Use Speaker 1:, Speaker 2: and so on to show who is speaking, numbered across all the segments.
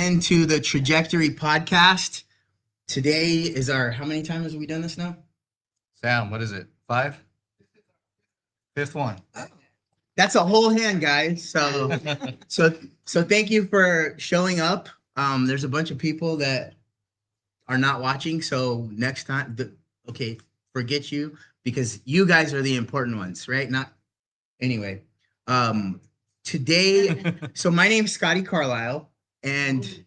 Speaker 1: into the Trajectory podcast. Today is our, how many times have we done this now?
Speaker 2: Sam, what is it? 5? Fifth one.
Speaker 1: That's a whole hand, guys. So thank you for showing up. There's a bunch of people that are not watching. So next time, okay, forget you because you guys are the important ones, right? Not anyway. Today, so my name's Scotty Carlisle, and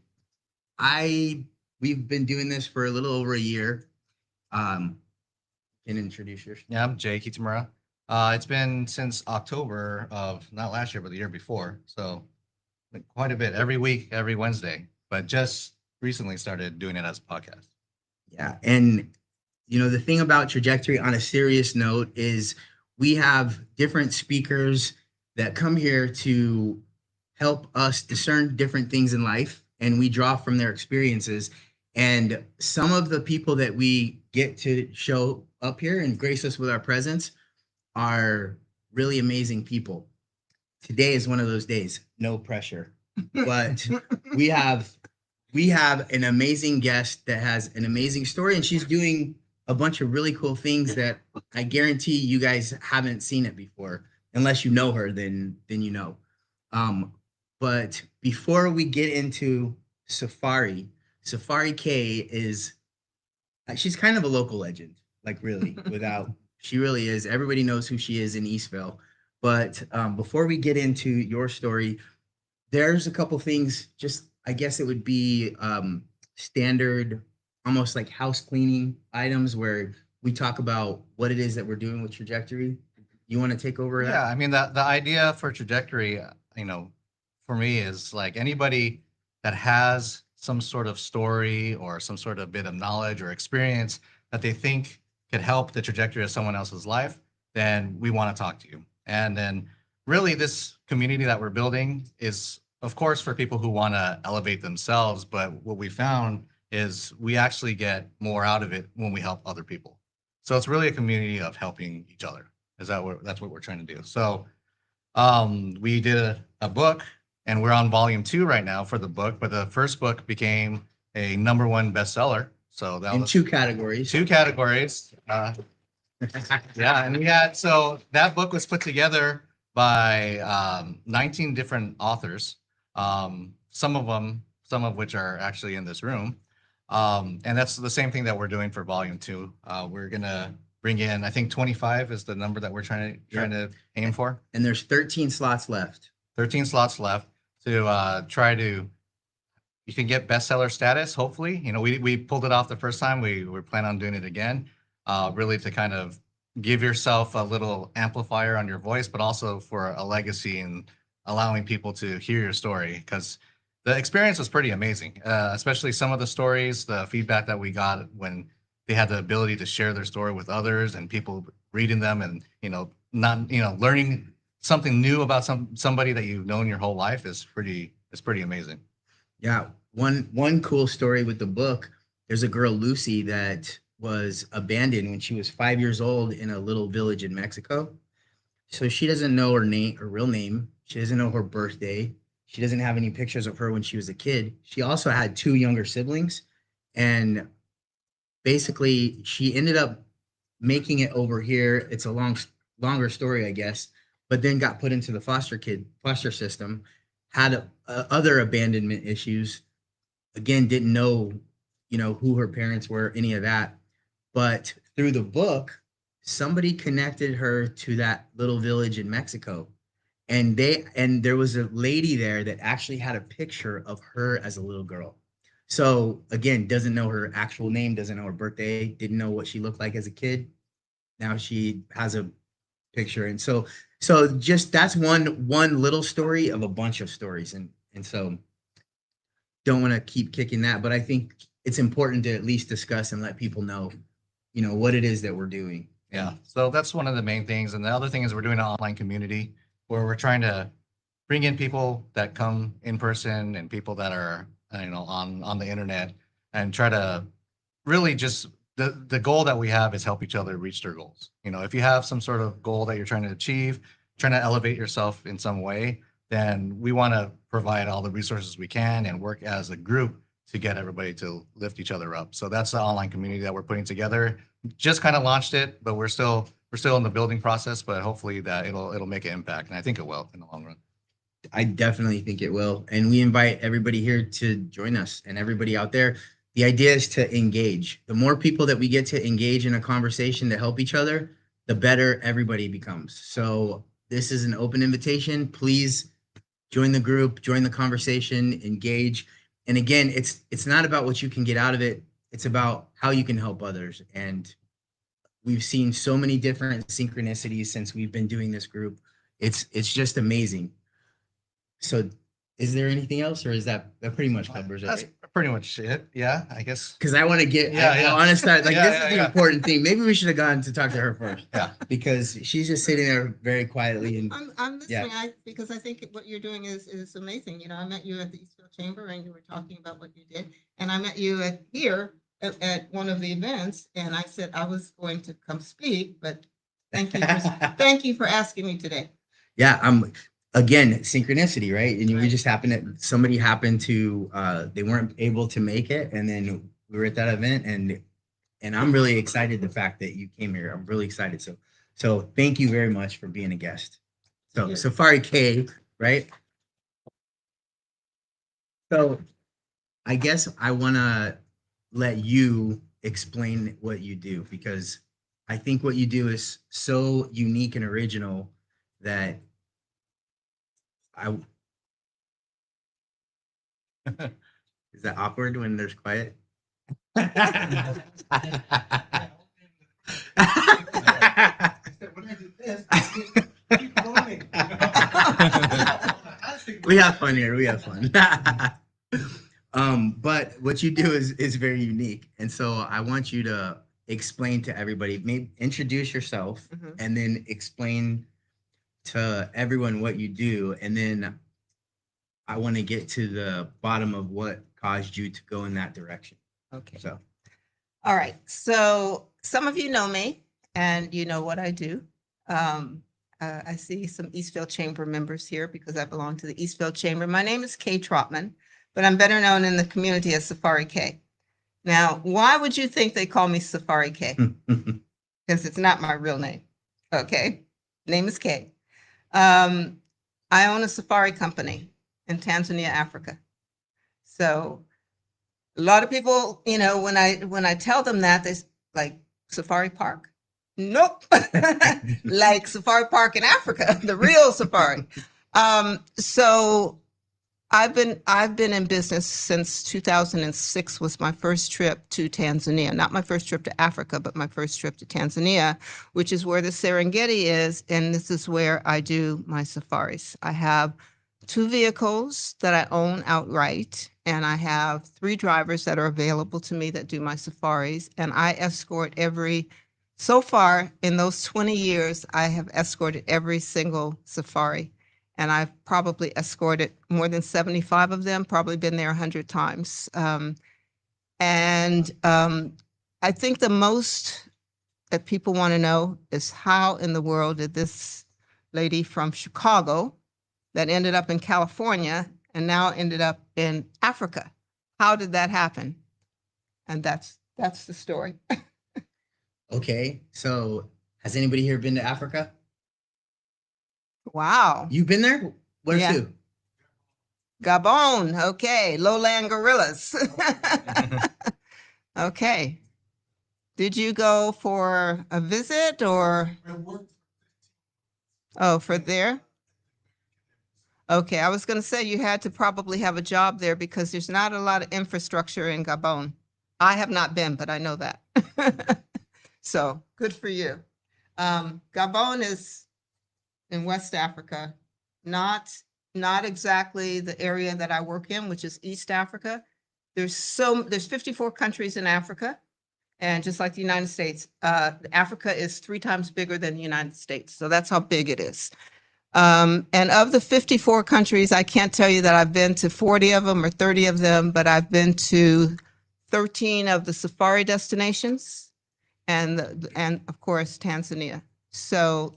Speaker 1: we've been doing this for a little over a year. Can introduce yourself?
Speaker 2: Yeah, I'm Jay Kitamura. It's been since October of not last year, but the year before. So quite a bit every week, every Wednesday, but just recently started doing it as a podcast.
Speaker 1: Yeah. And, the thing about Trajectory on a serious note is we have different speakers that come here to help us discern different things in life, and we draw from their experiences. And some of the people that we get to show up here and grace us with our presence are really amazing people. Today is one of those days, no pressure, but we have an amazing guest that has an amazing story, and she's doing a bunch of really cool things that I guarantee you guys haven't seen it before. Unless you know her, then you know. But before we get into Safari K she's kind of a local legend, like really, she really is. Everybody knows who she is in Eastvale. But before we get into your story, there's a couple things, just I guess it would be standard, almost like house cleaning items where we talk about what it is that we're doing with Trajectory. You want to take over?
Speaker 2: Yeah, I mean, the idea for Trajectory, for me is like anybody that has some sort of story or some sort of bit of knowledge or experience that they think could help the trajectory of someone else's life, then we want to talk to you. And then really this community that we're building is, of course, for people who want to elevate themselves. But what we found is we actually get more out of it when we help other people. So it's really a community of helping each other. That's what we're trying to do. So we did a book, and we're on volume 2 right now for the book. But the first book became a #1 bestseller. So that
Speaker 1: in
Speaker 2: was
Speaker 1: 2 categories.
Speaker 2: 2 categories. Yeah, and so that book was put together by 19 different authors. Some of which are actually in this room. And that's the same thing that we're doing for volume 2. We're gonna bring in, I think 25 is the number that we're trying to aim for.
Speaker 1: And there's 13 slots left.
Speaker 2: 13 slots left to try to, you can get bestseller status, hopefully. We pulled it off the first time. We plan on doing it again, really to kind of give yourself a little amplifier on your voice, but also for a legacy and allowing people to hear your story, because the experience was pretty amazing, especially some of the stories, the feedback that we got when they had the ability to share their story with others and people reading them and, not, learning something new about somebody that you've known your whole life is pretty amazing.
Speaker 1: Yeah. One cool story with the book, there's a girl, Lucy, that was abandoned when she was 5 years old in a little village in Mexico. So she doesn't know her real name. She doesn't know her birthday. She doesn't have any pictures of her when she was a kid. She also had 2 younger siblings. And basically, she ended up making it over here. It's a longer story, I guess, but then got put into the foster system, had other abandonment issues. Again, didn't know, who her parents were, any of that. But through the book, somebody connected her to that little village in Mexico. And there was a lady there that actually had a picture of her as a little girl. So again, doesn't know her actual name, doesn't know her birthday, didn't know what she looked like as a kid. Now she has a picture. And so just that's one little story of a bunch of stories. And so don't want to keep kicking that, but I think it's important to at least discuss and let people know, what it is that we're doing.
Speaker 2: Yeah. So that's one of the main things. And the other thing is we're doing an online community where we're trying to bring in people that come in person and people that are, on the internet, and try to really just, the goal that we have is help each other reach their goals. If you have some sort of goal that you're trying to achieve, trying to elevate yourself in some way, then we want to provide all the resources we can and work as a group to get everybody to lift each other up. So that's the online community that we're putting together. Just kind of launched it, but we're still in the building process, but hopefully that it'll make an impact, and I think it will in the long run.
Speaker 1: I definitely think it will. And we invite everybody here to join us and everybody out there. The idea is to engage. The more people that we get to engage in a conversation to help each other, the better everybody becomes. So this is an open invitation. Please join the group, join the conversation, engage. And again, it's not about what you can get out of it. It's about how you can help others. And we've seen so many different synchronicities since we've been doing this group. It's just amazing. So is there anything else, or is that pretty much covers it?
Speaker 2: That's
Speaker 1: Right?
Speaker 2: pretty much it. Yeah, I guess.
Speaker 1: Because I want to get,
Speaker 2: Yeah,
Speaker 1: I
Speaker 2: yeah.
Speaker 1: want to start, like,
Speaker 2: Yeah,
Speaker 1: this
Speaker 2: yeah,
Speaker 1: is the
Speaker 2: yeah.
Speaker 1: important thing. Maybe we should have gone to talk to her first.
Speaker 2: Yeah.
Speaker 1: Because she's just sitting there very quietly. And
Speaker 3: I'm listening,
Speaker 1: yeah.
Speaker 3: because I think what you're doing is amazing. You know, I met you at the Eastvale Chamber and you were talking about what you did. And I met you at one of the events, and I said I was going to come speak, but thank you thank you for asking me today.
Speaker 1: Yeah, again, synchronicity, right? And we
Speaker 3: Right.
Speaker 1: just happened to, somebody happened to, they weren't able to make it. And then we were at that event, and I'm really excited the fact that you came here. I'm really excited. So thank you very much for being a guest. So
Speaker 3: Yeah.
Speaker 1: Safari K, right? So I guess I want to let you explain what you do, because I think what you do is so unique and original that I is that awkward when there's quiet? We have fun here. We have fun. But what you do is very unique, and so I want you to explain to everybody. Maybe introduce yourself,
Speaker 3: Mhm.
Speaker 1: and then explain to everyone what you do, and then I want to get to the bottom of what caused you to go in that direction.
Speaker 3: Okay.
Speaker 1: So
Speaker 3: All right. So some of you know me and you know what I do. I see some Eastvale Chamber members here because I belong to the Eastvale Chamber. My name is Kay Trotman, but I'm better known in the community as Safari K. Now, why would you think they call me Safari K? Because it's not my real name. Okay. Name is Kay. I own a safari company in Tanzania, Africa. So a lot of people, you know, when I tell them that, they like Safari Park. Nope. Like Safari Park in Africa, the real safari. So I've been in business since 2006 was my first trip to Tanzania. Not my first trip to Africa, but my first trip to Tanzania, which is where the Serengeti is, and this is where I do my safaris. I have 2 vehicles that I own outright, and I have 3 drivers that are available to me that do my safaris, and I escort so far in those 20 years, I have escorted every single safari. And I've probably escorted more than 75 of them, probably been there 100 times. And I think the most that people want to know is how in the world did this lady from Chicago that ended up in California and now ended up in Africa? How did that happen? And that's the story.
Speaker 1: okay, so has anybody here been to Africa?
Speaker 3: Wow.
Speaker 1: You've been there? Where
Speaker 3: Yeah.
Speaker 1: to?
Speaker 3: Gabon. Okay. Lowland gorillas. Okay. Did you go for a visit or? Oh, for there? Okay, I was going to say you had to probably have a job there because there's not a lot of infrastructure in Gabon. I have not been, but I know that. So good for you. Gabon is in West Africa, not exactly the area that I work in, which is East Africa. There's 54 countries in Africa. And just like the United States, Africa is 3 times bigger than the United States. So that's how big it is. And of the 54 countries, I can't tell you that I've been to 40 of them or 30 of them, but I've been to 13 of the safari destinations and of course, Tanzania. So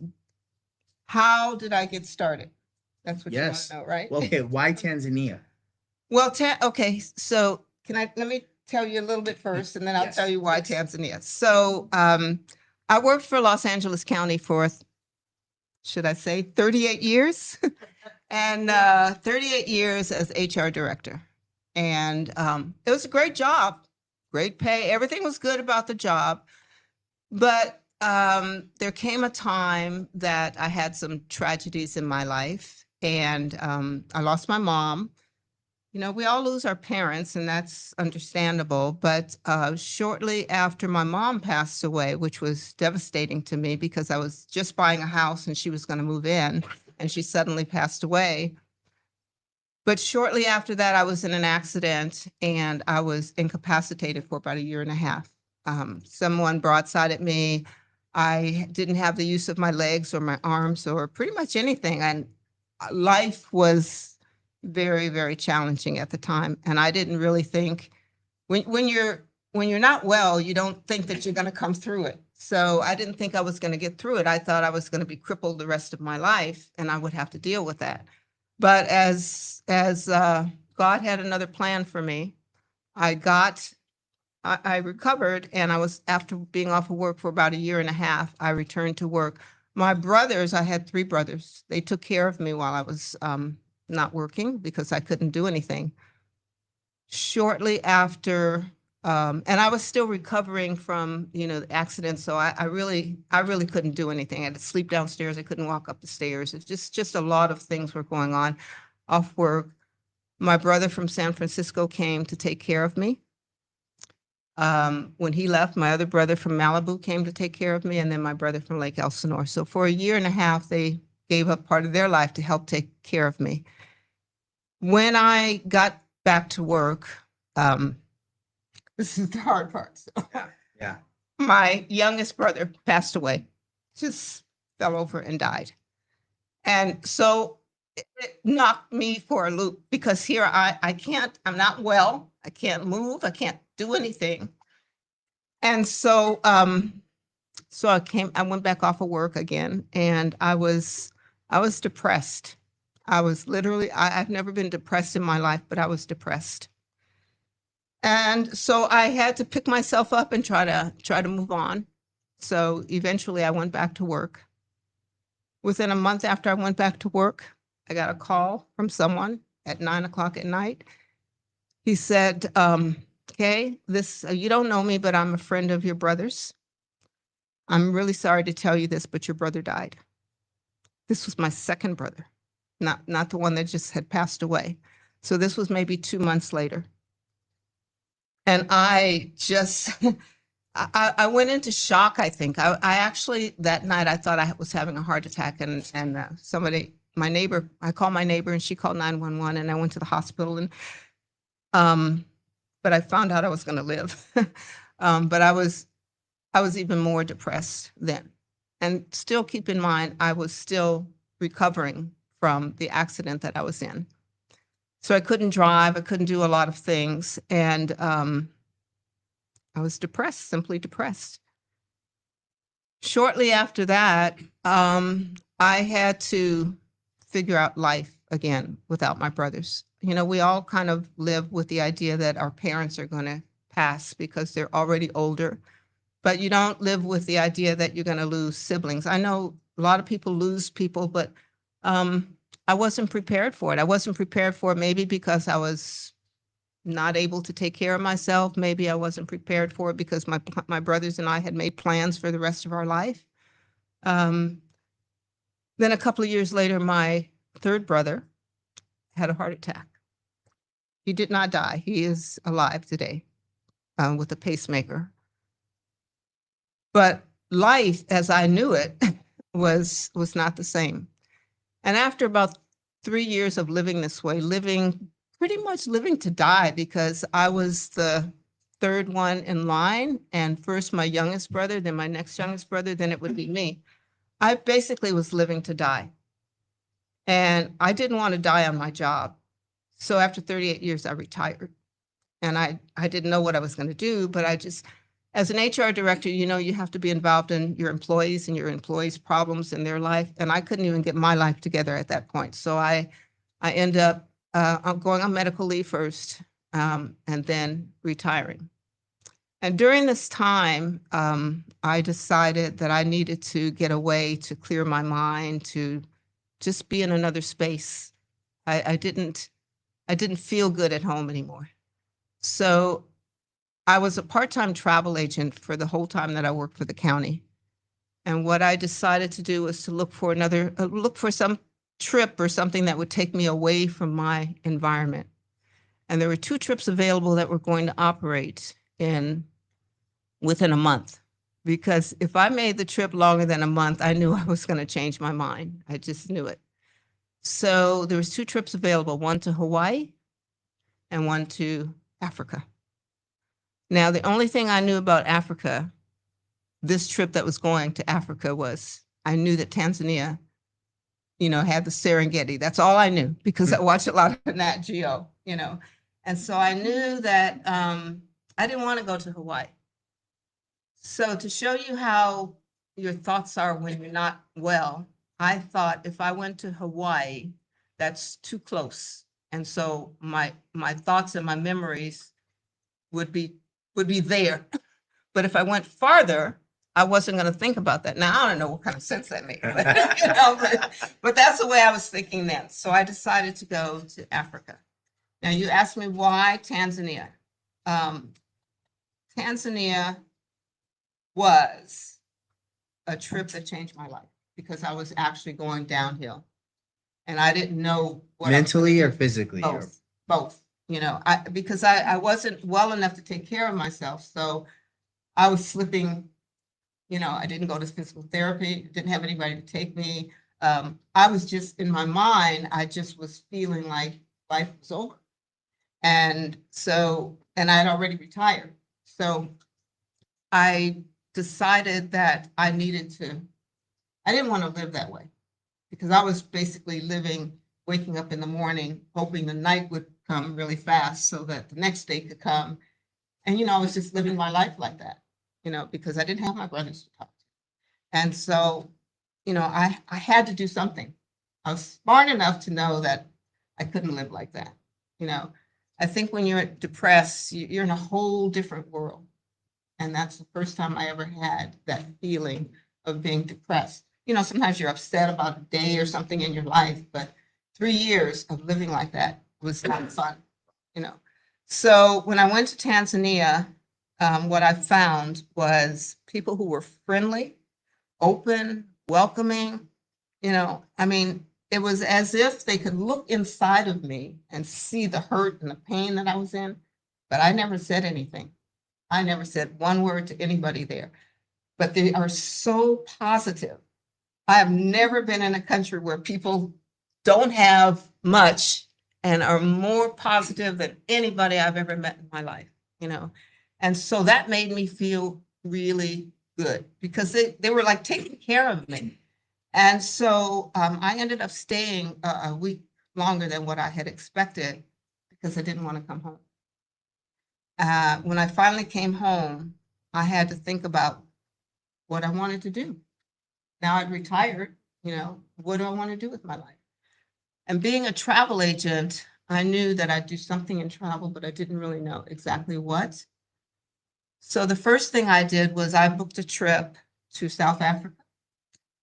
Speaker 3: how did I get started? That's what you want
Speaker 1: Yes.
Speaker 3: to know, right?
Speaker 1: Well, okay, why Tanzania?
Speaker 3: Well, okay, so let me tell you a little bit first, and then I'll tell
Speaker 1: Yes,
Speaker 3: you why
Speaker 1: yes.
Speaker 3: Tanzania. So, I worked for Los Angeles County for, should I say, 38 years? And 38 years as HR director. And it was a great job, great pay. Everything was good about the job. But there came a time that I had some tragedies in my life, and I lost my mom. You know, we all lose our parents, and that's understandable. But shortly after my mom passed away, which was devastating to me because I was just buying a house and she was going to move in, and she suddenly passed away. But shortly after that, I was in an accident and I was incapacitated for about a year and a half. Someone broadsided me. I didn't have the use of my legs or my arms or pretty much anything. And life was very, very challenging at the time. And I didn't really think when you're not well, you don't think that you're going to come through it. So I didn't think I was going to get through it. I thought I was going to be crippled the rest of my life and I would have to deal with that. But as God had another plan for me, I got I recovered, and I was, after being off of work for about a year and a half, I returned to work. My brothers, I had three brothers. They took care of me while I was not working because I couldn't do anything. Shortly after, and I was still recovering from, the accident. So I really couldn't do anything. I had to sleep downstairs. I couldn't walk up the stairs. It's just a lot of things were going on off work. My brother from San Francisco came to take care of me. When he left, my other brother from Malibu came to take care of me, and then my brother from Lake Elsinore. So for a year and a half, they gave up part of their life to help take care of me. When I got back to work, um, this is the hard part. So
Speaker 1: Yeah. Yeah.
Speaker 3: my youngest brother passed away, just fell over and died. And so it knocked me for a loop because here I can't, I'm not well. I can't move. I can't do anything. And so I went back off of work again and I was depressed. I was literally, I've never been depressed in my life, but I was depressed. And so I had to pick myself up and try to move on. So eventually I went back to work. Within a month after I went back to work, I got a call from someone at 9 o'clock at night. He said, okay, you don't know me, but I'm a friend of your brother's. I'm really sorry to tell you this, but your brother died. This was my second brother, not the one that just had passed away. So this was maybe 2 months later. And I just, I went into shock, I think. I actually, that night, I thought I was having a heart attack. And my neighbor, I called my neighbor and she called 911 and I went to the hospital. But I found out I was going to live. But I was even more depressed then. And still keep in mind, I was still recovering from the accident that I was in. So I couldn't drive, I couldn't do a lot of things. And I was depressed, simply depressed. Shortly after that, I had to figure out life again without my brothers. We all kind of live with the idea that our parents are going to pass because they're already older, but you don't live with the idea that you're going to lose siblings. I know a lot of people lose people, but I wasn't prepared for it. I wasn't prepared for it maybe because I was not able to take care of myself. Maybe I wasn't prepared for it because my brothers and I had made plans for the rest of our life. Um, then a couple of years later, my third brother had a heart attack. He did not die. He is alive today with a pacemaker. But life, as I knew it, was not the same. And after about 3 years of living this way, pretty much living to die, because I was the third one in line, and first my youngest brother, then my next youngest brother, then it would be me. I basically was living to die. And I didn't want to die on my job. So after 38 years, I retired. And I didn't know what I was going to do, but As an HR director, you know, you have to be involved in your employees and your employees' problems in their life. And I couldn't even get my life together at that point. So I end up I'm going on medical leave first, and then retiring. And during this time, I decided that I needed to get away to clear my mind, to just be in another space. I didn't feel good at home anymore. So I was a part-time travel agent for the whole time that I worked for the county. And what I decided to do was to look for some trip or something that would take me away from my environment. And there were 2 trips available that were going to operate within a month. Because if I made the trip longer than a month, I knew I was going to change my mind. I just knew it. So there was 2 trips available, one to Hawaii and one to Africa. Now, the only thing I knew about Africa, this trip that was going to Africa, was I knew that Tanzania, you know, had the Serengeti. That's all I knew because I watched a lot of Nat Geo, you know. And so I knew that I didn't want to go to Hawaii. So to show you how your thoughts are when you're not well, I thought if I went to Hawaii, that's too close. And so my thoughts and my memories would be there. But if I went farther, I wasn't going to think about that. Now, I don't know what kind of sense that made, but, you know, but that's the way I was thinking then. So I decided to go to Africa. Now, you asked me why Tanzania. Tanzania was a trip that changed my life because I was actually going downhill. And I didn't know what
Speaker 1: Mentally or physically?
Speaker 3: both, you know, because I wasn't well enough to take care of myself. So I was slipping, you know, I didn't go to physical therapy, didn't have anybody to take me. I was just in my mind, I just was feeling like life was over. And so, and I had already retired. So I decided that I didn't want to live that way because I was basically waking up in the morning, hoping the night would come really fast so that the next day could come. And, you know, I was just living my life like that, you know, because I didn't have my brothers to talk to. And so, you know, I had to do something. I was smart enough to know that I couldn't live like that. You know, I think when you're depressed, you're in a whole different world. And that's the first time I ever had that feeling of being depressed. You know, sometimes you're upset about a day or something in your life, but 3 years of living like that was not fun, you know. So when I went to Tanzania, what I found was people who were friendly, open, welcoming, you know, I mean, it was as if they could look inside of me and see the hurt and the pain that I was in, but I never said anything. I never said one word to anybody there, but they are so positive. I have never been in a country where people don't have much and are more positive than anybody I've ever met in my life, you know. And so that made me feel really good because they were like taking care of me. And so I ended up staying a week longer than what I had expected because I didn't want to come home. When I finally came home, I had to think about what I wanted to do. Now I'd retired, you know, what do I want to do with my life? And being a travel agent, I knew that I'd do something in travel, but I didn't really know exactly what. So the first thing I did was I booked a trip to South Africa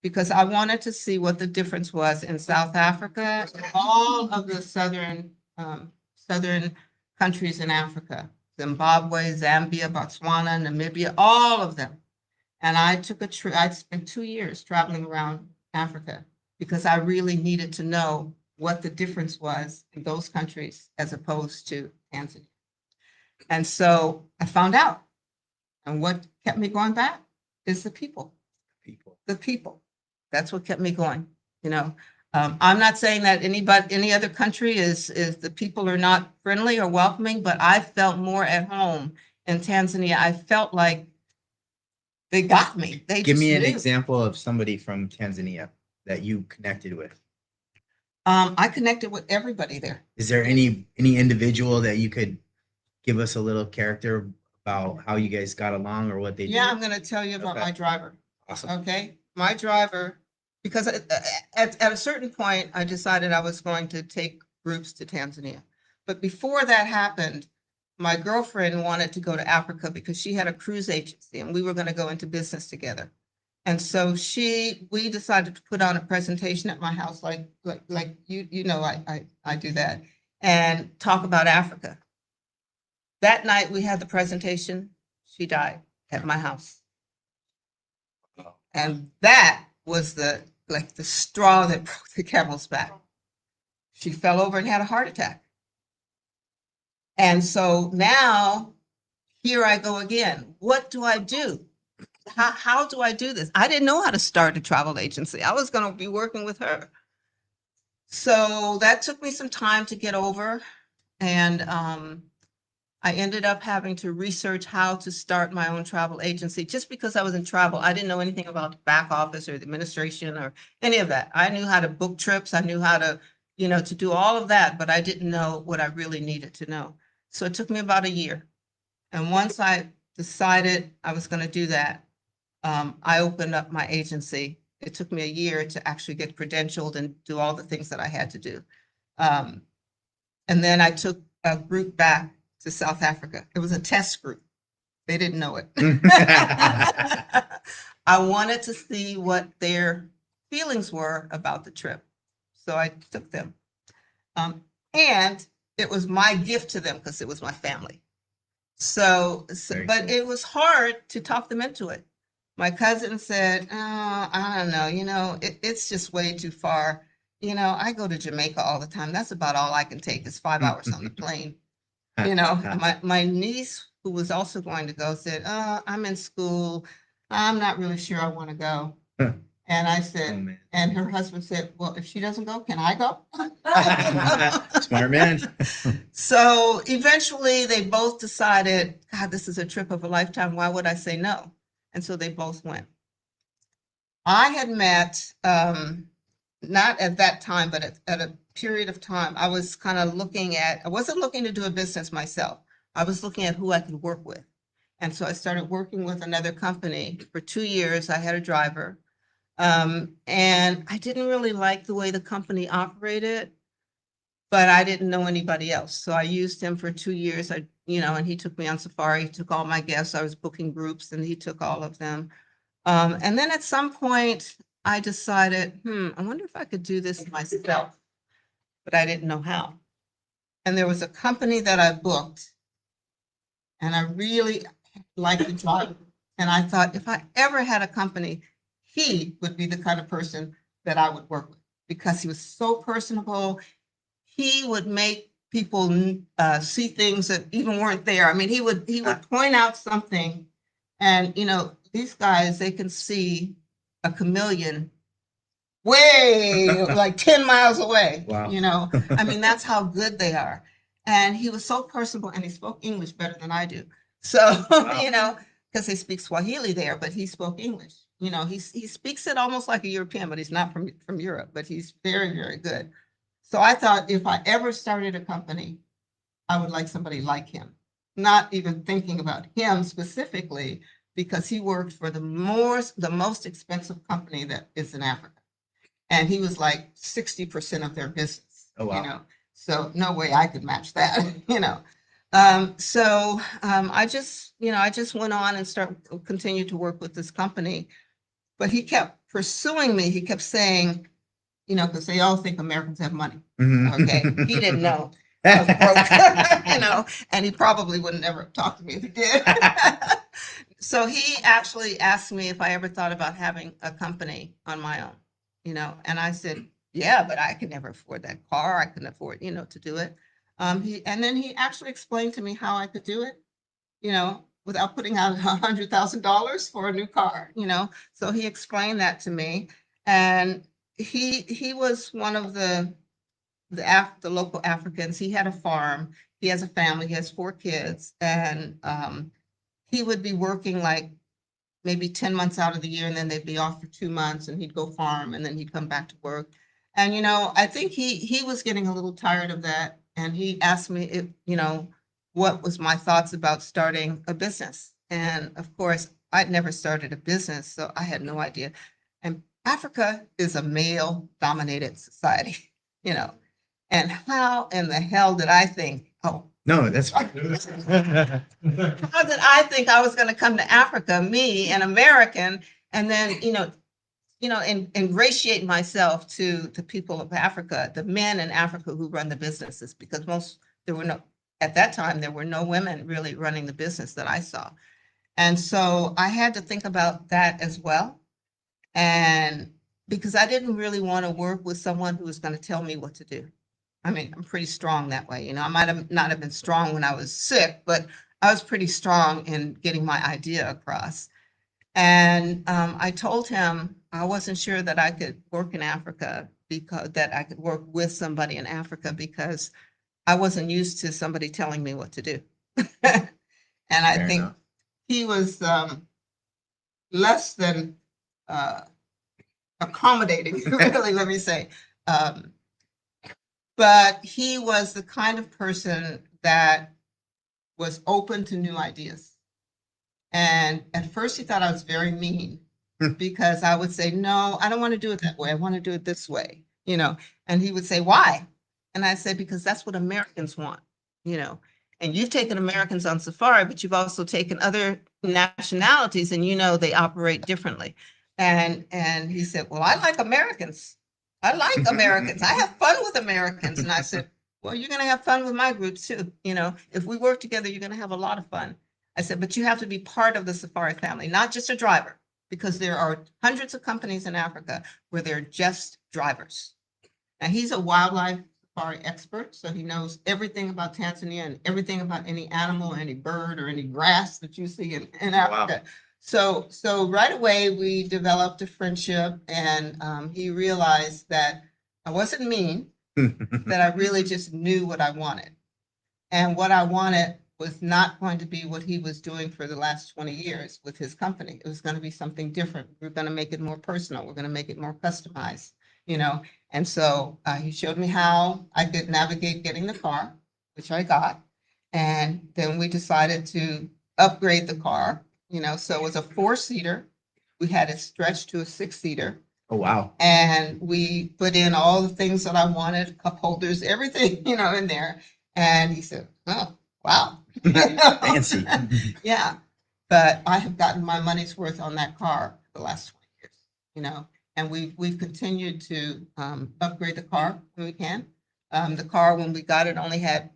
Speaker 3: because I wanted to see what the difference was in South Africa and all of the southern countries in Africa, Zimbabwe, Zambia, Botswana, Namibia, all of them. And I took a trip. I spent 2 years traveling around Africa because I really needed to know what the difference was in those countries as opposed to Tanzania. And so I found out. And what kept me going back is the people. The people. That's what kept me going. You know, I'm not saying that any other country is the people are not friendly or welcoming, but I felt more at home in Tanzania. I felt like they got me. They
Speaker 1: Give
Speaker 3: just
Speaker 1: me an
Speaker 3: knew.
Speaker 1: example of somebody from Tanzania that you connected with.
Speaker 3: I connected with everybody there.
Speaker 1: Is there any individual that you could give us a little character about how you guys got along or what they
Speaker 3: Yeah,
Speaker 1: do?
Speaker 3: I'm gonna tell you about
Speaker 1: Okay.
Speaker 3: my driver.
Speaker 1: Awesome.
Speaker 3: Okay, my driver, because at a certain point, I decided I was going to take groups to Tanzania. But before that happened, my girlfriend wanted to go to Africa because she had a cruise agency and we were going to go into business together. And so we decided to put on a presentation at my house, like you know, I do that, and talk about Africa. That night we had the presentation. She died at my house. And that was the straw that broke the camel's back. She fell over and had a heart attack. And so now here I go again. What do I do? How do I do this? I didn't know how to start a travel agency. I was going to be working with her. So that took me some time to get over. And I ended up having to research how to start my own travel agency. Just because I was in travel, I didn't know anything about the back office or the administration or any of that. I knew how to book trips. I knew how to, to do all of that, but I didn't know what I really needed to know. So it took me about a year. And once I decided I was going to do that, I opened up my agency. It took me a year to actually get credentialed and do all the things that I had to do. Um, and then I took a group back to South Africa. It was a test group. They didn't know it. I wanted to see what their feelings were about the trip. So I took them. And it was my gift to them because it was my family. But
Speaker 1: cool.
Speaker 3: it was hard to talk them into it. My cousin said, oh, I don't know, it's just way too far. I go to Jamaica all the time. That's about all I can take is 5 hours on the plane. My niece, who was also going to go, said, I'm in school. I'm not really sure I want to go. And I said, and her husband said, well, if she doesn't go, can I go?
Speaker 1: Smart man.
Speaker 3: So eventually they both decided, God, this is a trip of a lifetime. Why would I say no? And so they both went. I had met, not at that time, but at a period of time, I was kind of I wasn't looking to do a business myself. I was looking at who I could work with. And so I started working with another company. For 2 years, I had a driver. And I didn't really like the way the company operated, but I didn't know anybody else. So I used him for 2 years. And he took me on safari. He took all my guests. I was booking groups and he took all of them. And then at some point I decided, I wonder if I could do this myself, but I didn't know how. And there was a company that I booked and I really liked the driver. And I thought if I ever had a company, he would be the kind of person that I would work with because he was so personable. He would make people see things that even weren't there. I mean, he would point out something, and these guys, they can see a chameleon way like 10 miles away.
Speaker 1: Wow.
Speaker 3: I mean, that's how good they are. And he was so personable, and he spoke English better than I do. So,
Speaker 1: Wow.
Speaker 3: because they speak Swahili there, but he spoke English. He speaks it almost like a European, but he's not from Europe, but he's very, very good. So I thought if I ever started a company, I would like somebody like him, not even thinking about him specifically, because he worked for the most expensive company that is in Africa. And he was like 60% of their business.
Speaker 1: Oh, wow.
Speaker 3: So no way I could match that, I just went on and continued to work with this company. But he kept pursuing me. He kept saying, because they all think Americans have money. Okay. He didn't know I was broke, and he probably would never talk to me if he did. So he actually asked me if I ever thought about having a company on my own, and I said, yeah, but I could never afford that car. I couldn't afford, to do it. And then he actually explained to me how I could do it, without putting out $100,000 for a new car, So he explained that to me, and he was one of the local Africans. He had a farm. He has a family. He has 4 kids, and he would be working like maybe 10 months out of the year, and then they'd be off for 2 months, and he'd go farm, and then he'd come back to work. And I think he was getting a little tired of that, and he asked me if what was my thoughts about starting a business. And of course, I'd never started a business, so I had no idea. And Africa is a male-dominated society, you know. And how in the hell did I think, oh,
Speaker 1: No, that's
Speaker 3: how did I think I was going to come to Africa, me, an American, and then, ingratiate myself to the people of Africa, the men in Africa who run the businesses, because at that time, there were no women really running the business that I saw. And so I had to think about that as well. And because I didn't really want to work with someone who was going to tell me what to do. I mean, I'm pretty strong that way. I might have not have been strong when I was sick, but I was pretty strong in getting my idea across. And I told him I wasn't sure that I could work in Africa, because that I could work with somebody in Africa, because I wasn't used to somebody telling me what to do. And I
Speaker 1: fair
Speaker 3: think
Speaker 1: enough.
Speaker 3: he was less than accommodating, really, let me say. But he was the kind of person that was open to new ideas. And at first he thought I was very mean because I would say, no, I don't want to do it that way. I want to do it this way, And he would say, why? And I said, because that's what Americans want, And you've taken Americans on safari, but you've also taken other nationalities, and they operate differently. And he said, well, I like Americans. I like Americans. I have fun with Americans. And I said, well, you're going to have fun with my group too. If we work together, you're going to have a lot of fun. I said, but you have to be part of the safari family, not just a driver, because there are hundreds of companies in Africa where they're just drivers. Now, he's a wildlife safari expert, so he knows everything about Tanzania and everything about any animal, any bird, or any grass that you see in Africa. Wow. So right away, we developed a friendship, and he realized that I wasn't mean, that I really just knew what I wanted. And what I wanted was not going to be what he was doing for the last 20 years with his company. It was going to be something different. We're going to make it more personal. We're going to make it more customized, And so he showed me how I could navigate getting the car, which I got. And then we decided to upgrade the car, So it was a 4-seater. We had it stretched to a 6-seater.
Speaker 1: Oh, wow.
Speaker 3: And we put in all the things that I wanted, cup holders, everything, in there. And he said, oh, wow.
Speaker 1: Fancy.
Speaker 3: Yeah. But I have gotten my money's worth on that car for the last 20 years, And we've continued to upgrade the car when we can. The car, when we got it, only had,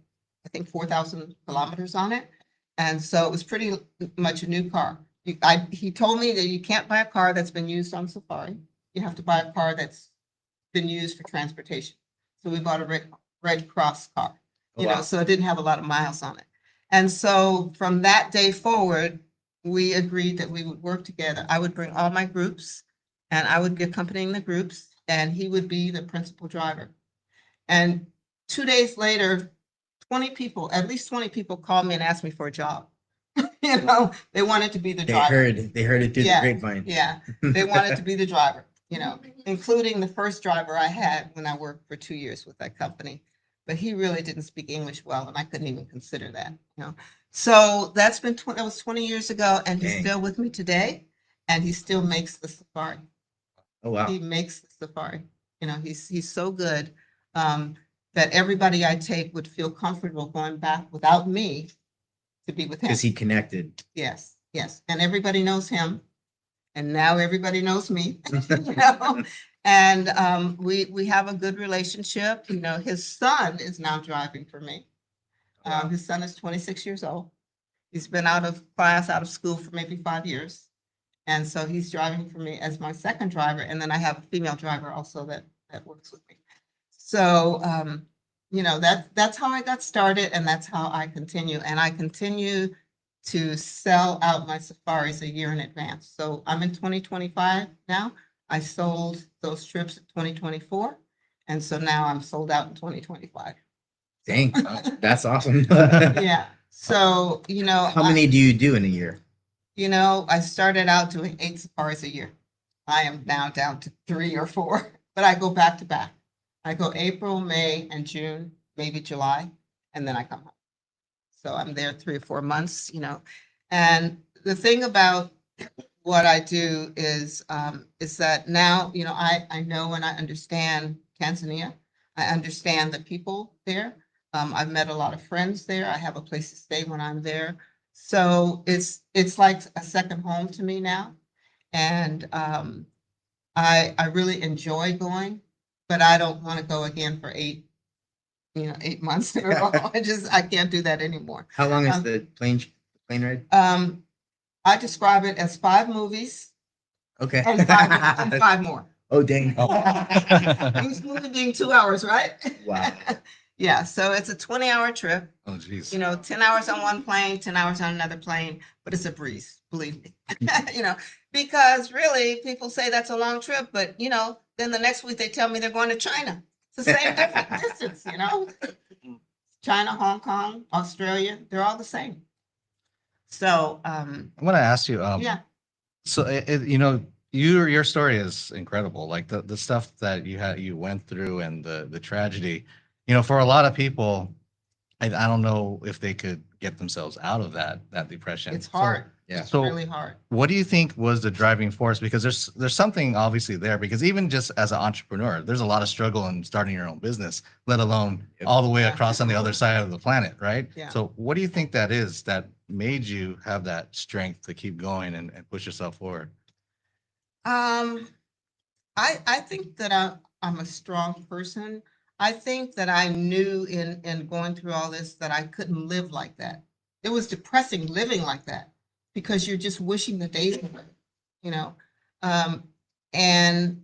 Speaker 3: I think, 4,000 kilometers on it. And so it was pretty much a new car. He told me that you can't buy a car that's been used on safari. You have to buy a car that's been used for transportation. So we bought a Red Cross car, so it didn't have a lot of miles on it. And so from that day forward, we agreed that we would work together. I would bring all my groups, and I would be accompanying the groups, and he would be the principal driver. And 2 days later, at least 20 people called me and asked me for a job. They wanted to be the driver.
Speaker 1: They heard it through the grapevine.
Speaker 3: Yeah, they wanted to be the driver, including the first driver I had when I worked for 2 years with that company. But he really didn't speak English well, and I couldn't even consider that, So that was 20 years ago, and he's still with me today, and he still makes the safari.
Speaker 1: Oh, wow.
Speaker 3: He makes the safari. He's so good that everybody I take would feel comfortable going back without me to be with him.
Speaker 1: Because he connected.
Speaker 3: Yes. And everybody knows him. And now everybody knows me. And we have a good relationship. His son is now driving for me. His son is 26 years old. He's been out of school for maybe 5 years. And so he's driving for me as my second driver. And then I have a female driver also that works with me. So, that's how I got started, and that's how I continue. And I continue to sell out my safaris a year in advance. So I'm in 2025 now. I sold those trips in 2024. And so now I'm sold out in 2025.
Speaker 1: Dang, that's awesome.
Speaker 3: Yeah. So,
Speaker 1: how many do you do in a year?
Speaker 3: I started out doing 8 safaris a year. I am now down to 3 or 4, but I go back to back. I go April, May, and June, maybe July, and then I come home. So I'm there 3 or 4 months, And the thing about what I do is that now, I know and I understand Tanzania. I understand the people there. I've met a lot of friends there. I have a place to stay when I'm there. So it's like a second home to me now. And I really enjoy going, but I don't want to go again for 8 months in a row. I can't do that anymore.
Speaker 1: How long is
Speaker 3: Um,
Speaker 1: the plane ride?
Speaker 3: I describe it as 5 movies
Speaker 1: Okay.
Speaker 3: and five more.
Speaker 1: Oh, dang.
Speaker 3: Each movie being 2 hours, right?
Speaker 1: Wow.
Speaker 3: Yeah, so it's a 20-hour trip.
Speaker 2: Oh, geez.
Speaker 3: 10 hours on one plane, 10 hours on another plane, but it's a breeze, believe me. Because really people say that's a long trip, but then the next week they tell me they're going to China. It's the same different distance. China, Hong Kong, Australia, they're all the same. So,
Speaker 2: I'm gonna ask you.
Speaker 3: yeah.
Speaker 2: So your story is incredible. Like the stuff that you went through and the tragedy. For a lot of people, I don't know if they could get themselves out of that depression.
Speaker 3: It's hard.
Speaker 1: Yeah.
Speaker 3: It's
Speaker 2: So
Speaker 3: really hard.
Speaker 2: what do you think was the driving force? Because there's something obviously there. Because even just as an entrepreneur, there's a lot of struggle in starting your own business, let alone
Speaker 1: Yep.
Speaker 2: all the way
Speaker 3: Yeah.
Speaker 2: across on the other side of the planet, right?
Speaker 3: Yeah.
Speaker 2: So what do you think that is that made you have that strength to keep going and push yourself forward?
Speaker 3: Um, I think that I'm a strong person. I think that I knew in going through all this that I couldn't live like that. It was depressing living like that because you're just wishing the days away, you know. Um, and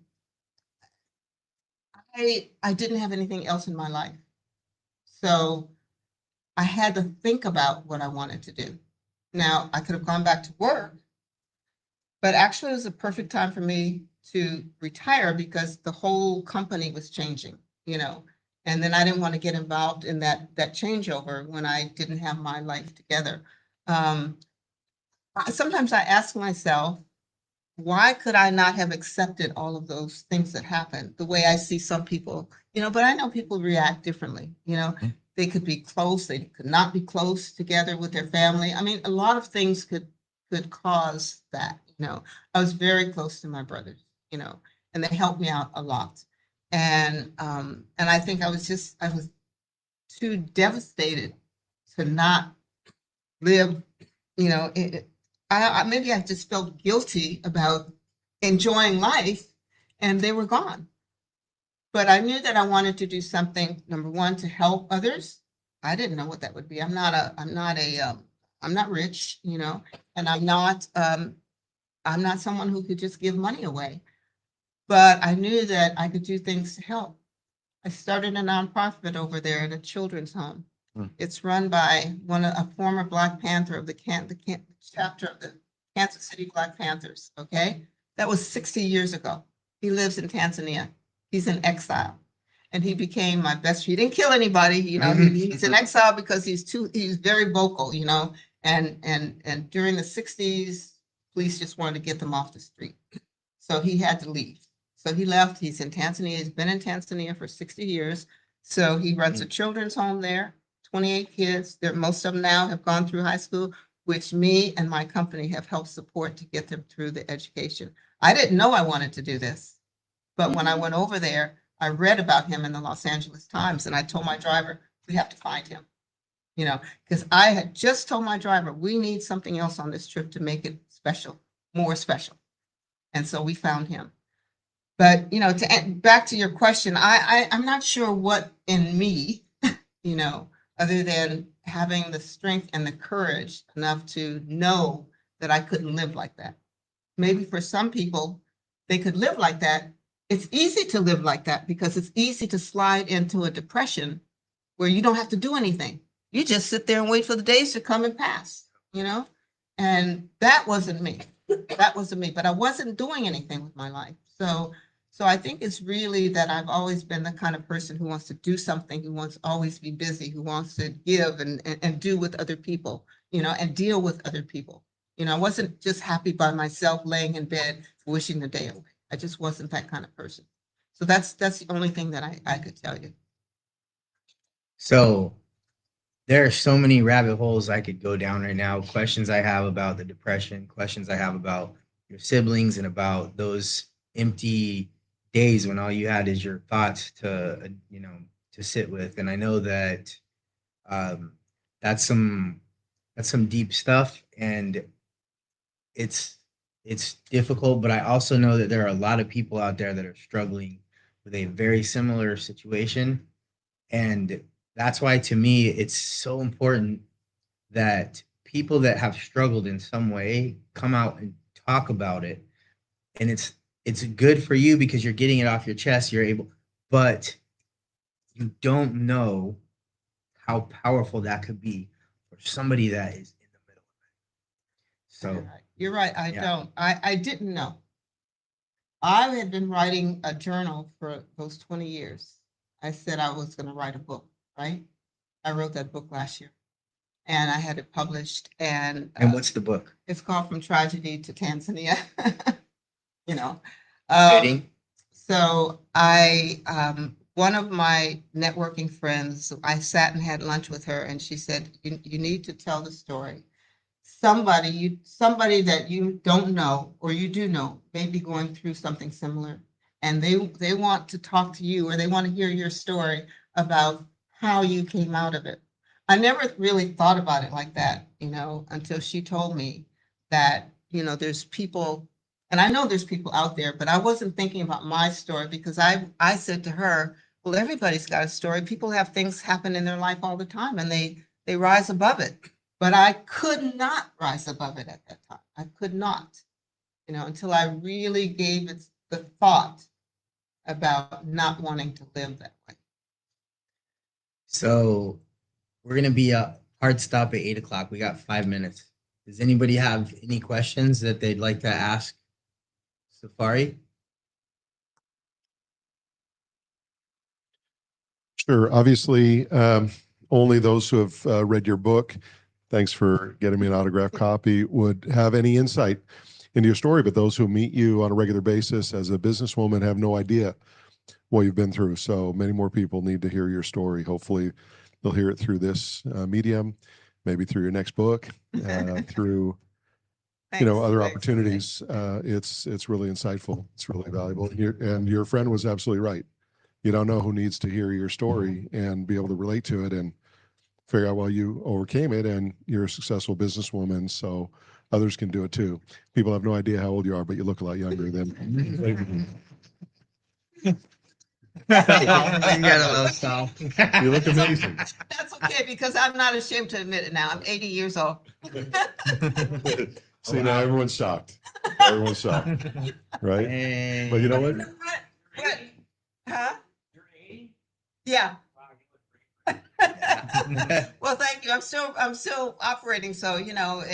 Speaker 3: I didn't have anything else in my life. So I had to think about what I wanted to do. Now, I could have gone back to work, but actually, it was a perfect time for me to retire because the whole company was changing, and then I didn't want to get involved in that changeover when I didn't have my life together. Um, Sometimes I ask myself, why could I not have accepted all of those things that happened the way I see some people, but I know people react differently. They could be close, they could not be close together with their family. I mean, a lot of things could cause that. I was very close to my brothers, and they helped me out a lot. And I think I was too devastated to not live, maybe I just felt guilty about enjoying life, and they were gone. But I knew that I wanted to do something, number one, to help others. I didn't know what that would be. I'm not rich, and I'm not someone who could just give money away. But I knew that I could do things to help. I started a nonprofit over there at a children's home.
Speaker 2: Mm.
Speaker 3: It's run by a former Black Panther of the chapter of the Kansas City Black Panthers. Okay, that was 60 years ago. He lives in Tanzania. He's in exile, and he became my best. He didn't kill anybody. He's in exile because he's very vocal. And during the 60s, police just wanted to get them off the street, so he had to leave. So he left. He's in Tanzania. He's been in Tanzania for 60 years. So he runs a children's home there, 28 kids. Most of them now have gone through high school, which me and my company have helped support to get them through the education. I didn't know I wanted to do this, but when I went over there, I read about him in the Los Angeles Times, and I told my driver, we have to find him, because I had just told my driver, we need something else on this trip to make it special, more special. And so we found him. But back to your question, I'm not sure what in me, other than having the strength and the courage enough to know that I couldn't live like that. Maybe for some people, they could live like that. It's easy to live like that because it's easy to slide into a depression where you don't have to do anything. You just sit there and wait for the days to come and pass. And that wasn't me. That wasn't me. But I wasn't doing anything with my life. So I think it's really that I've always been the kind of person who wants to do something, who wants to always be busy, who wants to give and do with other people, and deal with other people. I wasn't just happy by myself laying in bed wishing the day away. I just wasn't that kind of person. So that's the only thing that I could tell you.
Speaker 1: So There are so many rabbit holes I could go down right now. Questions I have about the depression, questions I have about your siblings, and about those empty days when all you had is your thoughts to, to sit with. And I know that um, that's some deep stuff, and it's it's difficult. But I also know that there are a lot of people out there that are struggling with a very similar situation, and that's why, to me, it's so important that people that have struggled in some way come out and talk about it. And it's good for you because you're getting it off your chest. You're able, but you don't know how powerful that could be for somebody that is in the middle of it. So
Speaker 3: You're right. I
Speaker 1: yeah.
Speaker 3: don't. I didn't know. I had been writing a journal for those 20 years. I said I was going to write a book, right? I wrote that book last year and I had it published. And
Speaker 1: What's the book?
Speaker 3: it's called From Tragedy to Tanzania. you know.
Speaker 1: Exciting.
Speaker 3: So one of my networking friends, I sat and had lunch with her, and she said, "You need to tell the story. Somebody that you don't know or you do know may be going through something similar, and they want to talk to you or they want to hear your story about how you came out of it." I never really thought about it like that, until she told me that, there's people, and I know there's people out there, but I wasn't thinking about my story because I said to her, well, everybody's got a story. People have things happen in their life all the time and they rise above it. But I could not rise above it at that time. I could not, until I really gave it the thought about not wanting to live that way.
Speaker 1: So we're gonna be a hard stop at 8 o'clock. We got 5 minutes. Does anybody have any questions that they'd like to ask Safari?
Speaker 4: Sure. Obviously, only those who have read your book, thanks for getting me an autographed copy, would have any insight into your story. But those who meet you on a regular basis as a businesswoman have no idea what you've been through. So many more people need to hear your story. Hopefully, they'll hear it through this medium, maybe through your next book, through other opportunities. It's really insightful. It's really valuable. And your friend was absolutely right. You don't know who needs to hear your story and be able to relate to it and figure out, well, you overcame it and you're a successful businesswoman, so others can do it too. People have no idea how old you are, but you look a lot younger than.
Speaker 1: You got a little style.
Speaker 4: You look amazing.
Speaker 3: That's okay because I'm not ashamed to admit it now. I'm 80 years old.
Speaker 4: See, now everyone's shocked. Everyone's shocked, right?
Speaker 1: Hey.
Speaker 4: But you know what?
Speaker 3: What? Huh? Yeah. Well, thank you. I'm still operating, so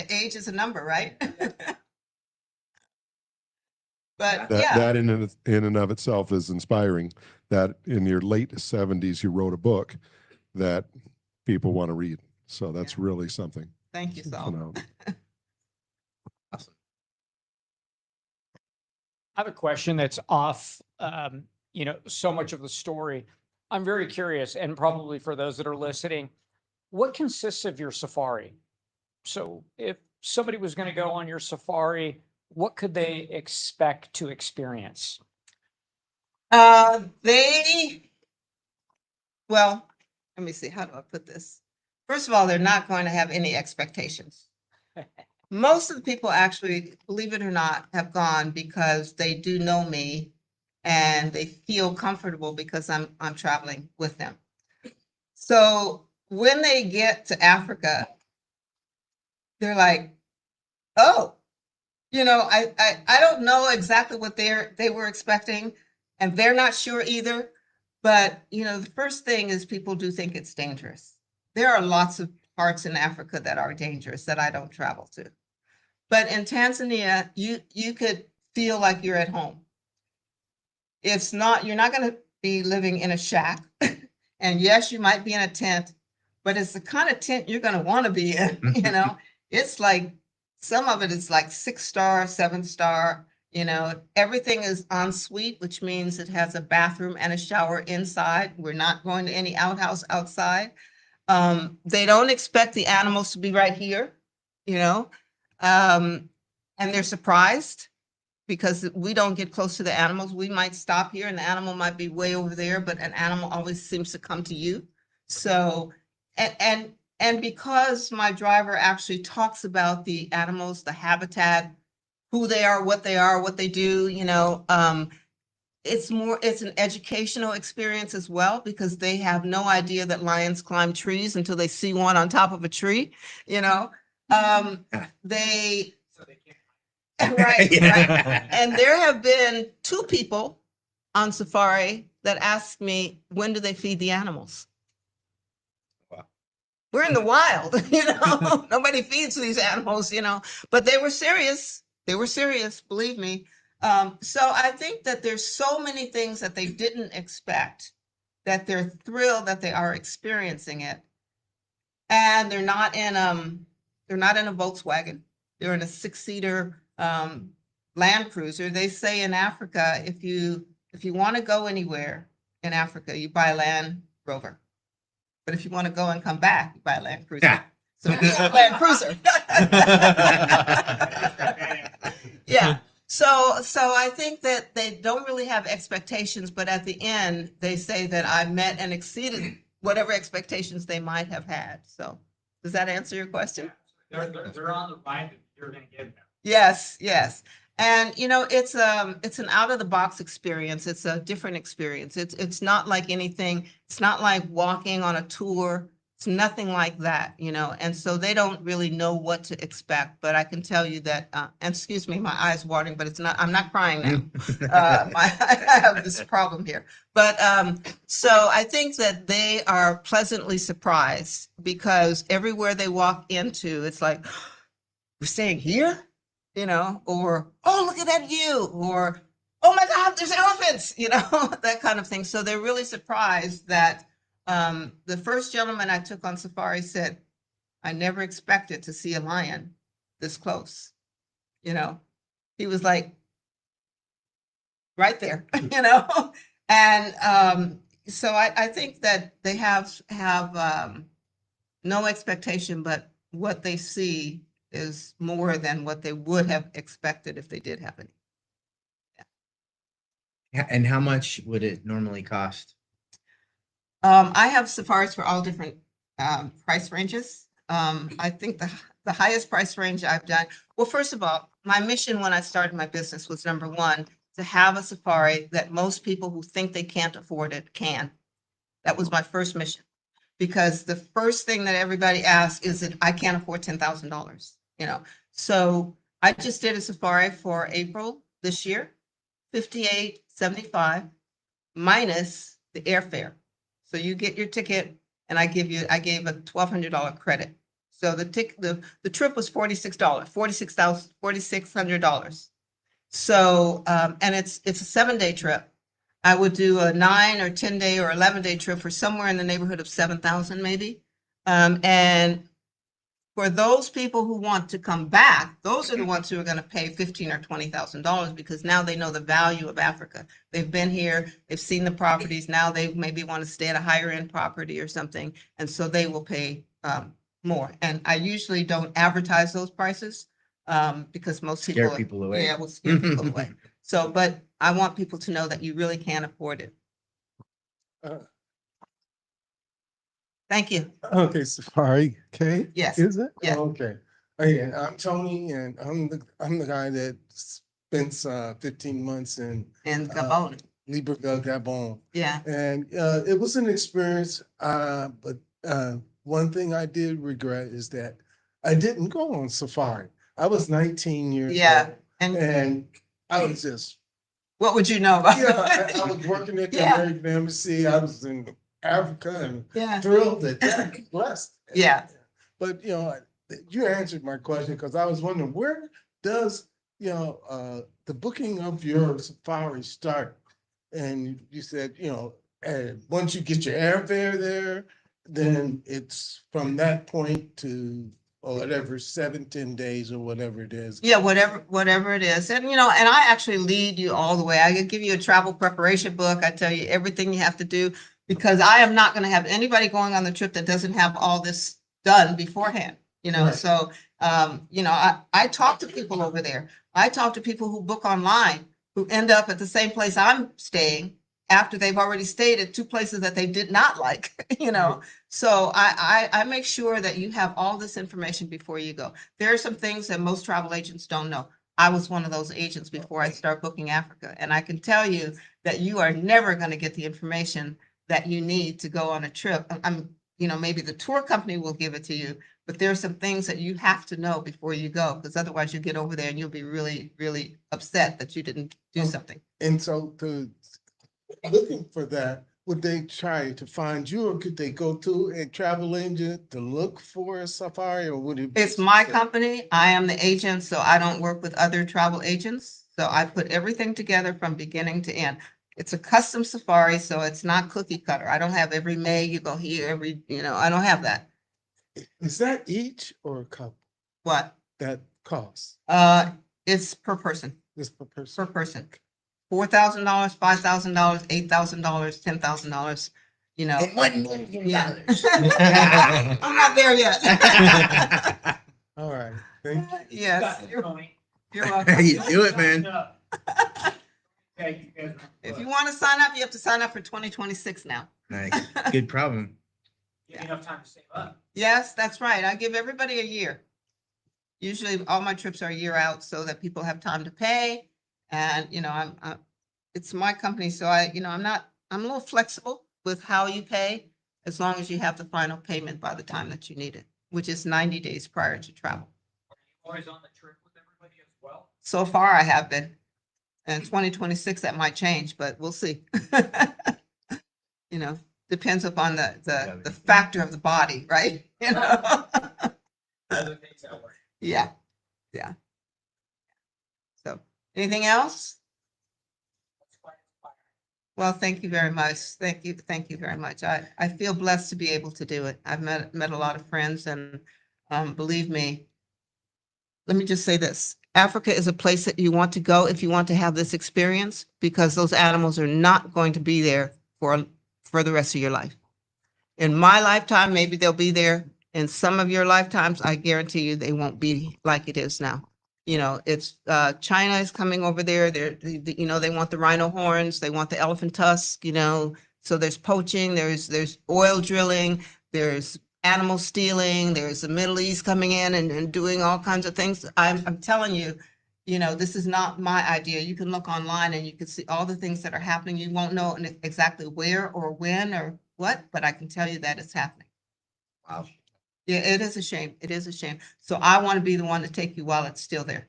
Speaker 3: age is a number, right? But
Speaker 4: That
Speaker 3: yeah,
Speaker 4: that in and of itself is inspiring. That in your late 70s you wrote a book that people want to read. So that's really something.
Speaker 3: thank you, Saul.
Speaker 4: Phenomenal.
Speaker 1: Awesome.
Speaker 5: I have a question that's off, so much of the story. I'm very curious, and probably for those that are listening, what consists of your safari? So if somebody was going to go on your safari, what could they expect to experience?
Speaker 3: Well, let me see, how do I put this? First of all, they're not going to have any expectations. Most of the people actually, believe it or not, have gone because they do know me and they feel comfortable because I'm traveling with them. So when they get to Africa, they're like, oh, I don't know exactly what they were expecting, and they're not sure either. But the first thing is people do think it's dangerous. There are lots of parts in Africa that are dangerous that I don't travel to. But in Tanzania, you could feel like you're at home. You're not going to be living in a shack. And yes, you might be in a tent, but it's the kind of tent you're going to want to be in, It's like, some of it is like 6-star, 7-star, everything is en suite, which means it has a bathroom and a shower inside. We're not going to any outhouse outside. They don't expect the animals to be right here, you know, and they're surprised because we don't get close to the animals. We might stop here and the animal might be way over there, but an animal always seems to come to you. So, and because my driver actually talks about the animals, the habitat, who they are, what they do, it's an educational experience as well because they have no idea that lions climb trees until they see one on top of a tree, you know. They right, right. And there have been two people on safari that asked me, when do they feed the animals?
Speaker 1: Wow.
Speaker 3: We're in the wild, nobody feeds these animals, but they were serious. They were serious, believe me. So I think that there's so many things that they didn't expect that they're thrilled that they are experiencing it. And they're not in a Volkswagen. They're in a 6-seater Land Cruiser. They say in Africa, if you want to go anywhere in Africa, you buy a Land Rover. But if you want to go and come back, you buy a Land Cruiser.
Speaker 1: Yeah.
Speaker 3: So we have a Land Cruiser. Yeah. So I think that they don't really have expectations, but at the end, they say that I met and exceeded whatever expectations they might have had. So does that answer your question?
Speaker 5: They're on the line that you're gonna get them.
Speaker 3: Yes, yes. And it's an out of the box experience. It's a different experience. It's not like anything. It's not like walking on a tour. It's nothing like that, and so they don't really know what to expect. But I can tell you that, and excuse me, my eyes watering, but I'm not crying now. I have this problem here. But so I think that they are pleasantly surprised because everywhere they walk into, it's like, we're staying here, or, oh, look at that view, or, oh my God, there's elephants, that kind of thing. So they're really surprised that the first gentleman I took on safari said, I never expected to see a lion this close. He was like, right there, And so I think that they have no expectation, but what they see is more than what they would have expected if they did have any.
Speaker 1: Yeah, and how much would it normally cost?
Speaker 3: I have safaris for all different price ranges. I think the highest price range I've done, well, first of all, my mission when I started my business was, number one, to have a safari that most people who think they can't afford it can. That was my first mission. Because the first thing that everybody asks is that I can't afford $10,000, So I just did a safari for April this year, $58.75 minus the airfare. So you get your ticket and I gave a $1,200 credit. So the trip was $46, $4,600. So and it's a 7-day trip. I would do a 9 or 10-day or 11-day trip for somewhere in the neighborhood of 7,000 maybe. And for those people who want to come back, those are the ones who are going to pay $15,000 or $20,000 because now they know the value of Africa. They've been here, they've seen the properties. Now they maybe want to stay at a higher end property or something, and so they will pay more. And I usually don't advertise those prices because most
Speaker 1: Scare
Speaker 3: people,
Speaker 1: people away.
Speaker 3: yeah, will scare people away. So, but I want people to know that you really can afford it. Thank you.
Speaker 6: Okay, Safari, okay?
Speaker 3: Yes.
Speaker 6: Is it?
Speaker 3: Yeah.
Speaker 6: Okay. Hey, I'm Tony, and I'm the guy that spends 15 months in
Speaker 3: And Gabon.
Speaker 6: Libreville, Gabon.
Speaker 3: Yeah.
Speaker 6: And it was an experience, but one thing I did regret is that I didn't go on safari. I was 19 years
Speaker 3: Yeah.
Speaker 6: old, and I was just,
Speaker 3: What would you know about
Speaker 6: I was working at the
Speaker 3: Yeah.
Speaker 6: American Embassy. I was in Africa and
Speaker 3: Yeah.
Speaker 6: thrilled that blessed.
Speaker 3: Yeah.
Speaker 6: But you answered my question because I was wondering, where does the booking of your safari start? And you said once you get your airfare there, then it's from that point to whatever 7-10 days or whatever it is.
Speaker 3: Yeah, whatever it is. And and I actually lead you all the way. I give you a travel preparation book. I tell you everything you have to do. because I am not going to have anybody going on the trip that doesn't have all this done beforehand, you know,
Speaker 6: Right.
Speaker 3: so, you know, I talk to people over there. I talk to people who book online, who end up at the same place I'm staying after they've already stayed at two places that they did not like, you know. So I make sure that you have all this information before you go. There are some things that most travel agents don't know. I was one of those agents before I start booking Africa, and I can tell you that you are never going to get the information that you need to go on a trip. You know, maybe the tour company will give it to you, but there are some things that you have to know before you go, because otherwise you get over there and you'll be really, really upset that you didn't do something.
Speaker 6: And so to looking for that, would they try to find you, or could they go to a travel agent to look for a safari, or would it? be
Speaker 3: It's my
Speaker 6: specific?
Speaker 3: company. I am the agent, so I don't work with other travel agents. So I put everything together from beginning to end. It's a custom safari, so it's not cookie cutter. I don't have every May you go here, every, you know, I don't have that.
Speaker 6: Is that each or a couple
Speaker 3: What?
Speaker 6: that costs?
Speaker 3: It's per person,
Speaker 6: This per person?
Speaker 3: per person. $4,000, $5,000, $8,000, $10,000, you know.
Speaker 1: And $1 million.
Speaker 3: Yeah. I'm not there yet.
Speaker 6: All right, thank you.
Speaker 3: Yes, you're welcome.
Speaker 1: You do it, man.
Speaker 3: If you want to sign up, you have to sign up for 2026 now.
Speaker 1: Nice. Good problem.
Speaker 5: Give you enough time to save up.
Speaker 3: Yes, that's right. I give everybody a year. Usually all my trips are a year out so that people have time to pay. And, you know, it's my company, so I'm a little flexible with how you pay, as long as you have the final payment by the time that you need it, which is 90 days prior to travel.
Speaker 5: Always on the trip with everybody as well.
Speaker 3: So far I have been. And 2026, that might change, but we'll see. You know, depends upon the factor of the body, right? You know?
Speaker 5: Other things that work.
Speaker 3: Yeah, yeah. So, anything else?
Speaker 5: That's quite inspiring.
Speaker 3: Well, thank you very much. Thank you very much. I feel blessed to be able to do it. I've met a lot of friends, and believe me, let me just say this. Africa is a place that you want to go if you want to have this experience, because those animals are not going to be there for the rest of your life. In my lifetime, maybe they'll be there. In some of your lifetimes, I guarantee you they won't be like it is now. You know, it's China is coming over there. You know, they want the rhino horns, they want the elephant tusk, you know. So there's poaching, there's oil drilling, there's animal stealing, there's the Middle East coming in and doing all kinds of things. I'm telling you, you know, this is not my idea. You can look online and you can see all the things that are happening. You won't know exactly where or when or what, but I can tell you that it's happening.
Speaker 1: Wow.
Speaker 3: Yeah, it is a shame. It is a shame. So I want to be the one to take you while it's still there.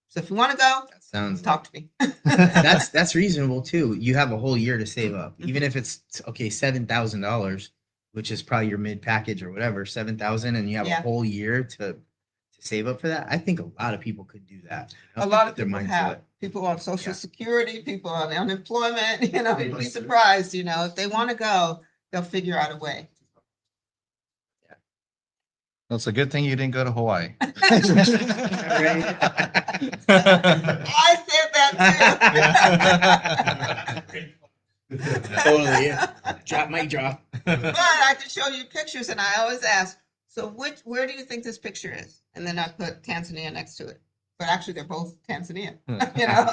Speaker 3: So if you want to go,
Speaker 1: That sounds
Speaker 3: talk to me.
Speaker 1: that's reasonable too. You have a whole year to save up, even if it's okay, $7,000, which is probably your mid package or whatever, 7,000, and you have
Speaker 3: Yeah.
Speaker 1: a whole year to save up for that. I think a lot of people could do that.
Speaker 3: A lot of
Speaker 1: Put their
Speaker 3: people
Speaker 1: minds to
Speaker 3: have
Speaker 1: it.
Speaker 3: people on Social
Speaker 1: Yeah.
Speaker 3: Security, people on unemployment. You know, you'd be surprised. You know, if they want to go, they'll figure out a way.
Speaker 2: Well, it's a good thing you didn't go to Hawaii.
Speaker 3: I said that too.
Speaker 1: Totally. Yeah. Drop my drop.
Speaker 3: But I can show you pictures, and I always ask, so where do you think this picture is? And then I put Tanzania next to it. But actually, they're both Tanzania. You know,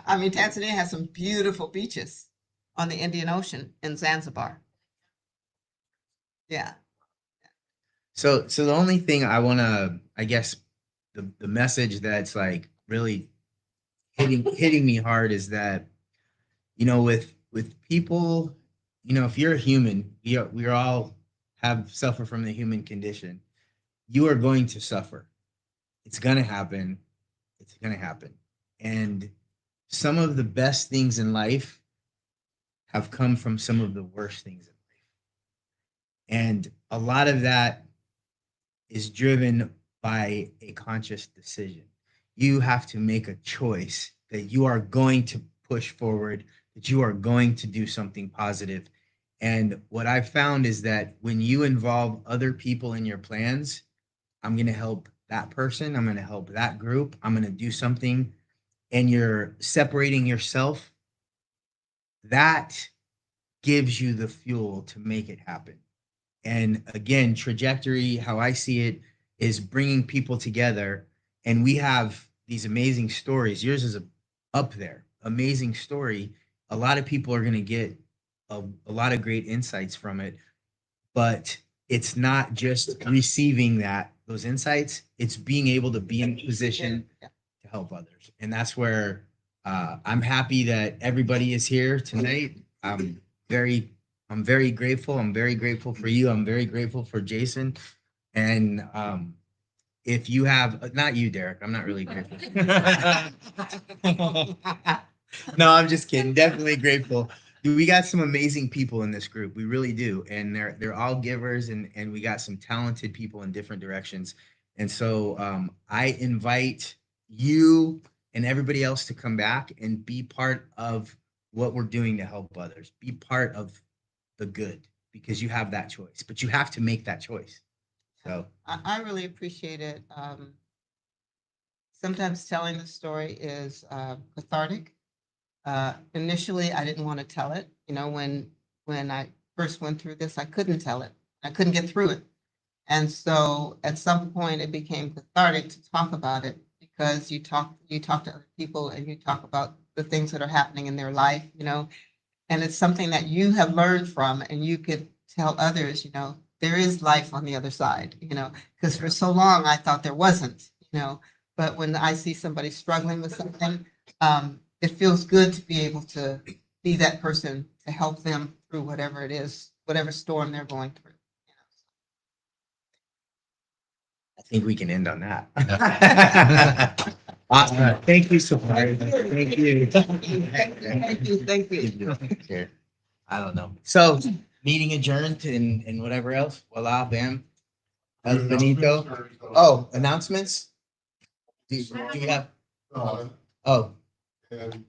Speaker 3: I mean, Tanzania has some beautiful beaches on the Indian Ocean in Zanzibar. Yeah.
Speaker 1: So the only thing I want to, I guess, the message that's like really hitting me hard is that, you know, with people, you know, if you're a human, we're all have suffer from the human condition. You are going to suffer. It's gonna happen. It's gonna happen. And some of the best things in life have come from some of the worst things in life. And a lot of that is driven by a conscious decision. You have to make a choice that you are going to push forward, that you are going to do something positive. And what I've found is that when you involve other people in your plans, I'm going to help that person, I'm going to help that group, I'm going to do something, and you're separating yourself, that gives you the fuel to make it happen. And again, trajectory, how I see it, is bringing people together. And we have these amazing stories. Yours is up there, amazing story. A lot of people are going to get a lot of great insights from it. But it's not just receiving those insights, it's being able to be in position to help others. And that's where I'm happy that everybody is here tonight. Very I'm very grateful. I'm very grateful for you. I'm very grateful for Jason. And if you have, not you, Derek, I'm not really grateful. No, I'm just kidding. Definitely grateful. We got some amazing people in this group. We really do. And they're all givers, and we got some talented people in different directions. And so I invite you and everybody else to come back and be part of what we're doing to help others. Be part of the good, because you have that choice, but you have to make that choice. So
Speaker 3: I really appreciate it. Sometimes telling the story is cathartic. Initially, I didn't want to tell it. You know, when I first went through this, I couldn't tell it. I couldn't get through it. And so at some point it became cathartic to talk about it, because you talk to other people and you talk about the things that are happening in their life, you know, and it's something that you have learned from, and you could tell others, you know, there is life on the other side, you know, because for so long I thought there wasn't, you know, but when I see somebody struggling with something, it feels good to be able to be that person to help them through whatever it is, whatever storm they're going through.
Speaker 1: I think we can end on that. Awesome. Thank you so much. Thank you.
Speaker 3: Thank you.
Speaker 1: Sure. I don't know. So meeting adjourned and whatever else. Voila, bam. El Benito. Oh, announcements? Do you have? Oh.
Speaker 4: And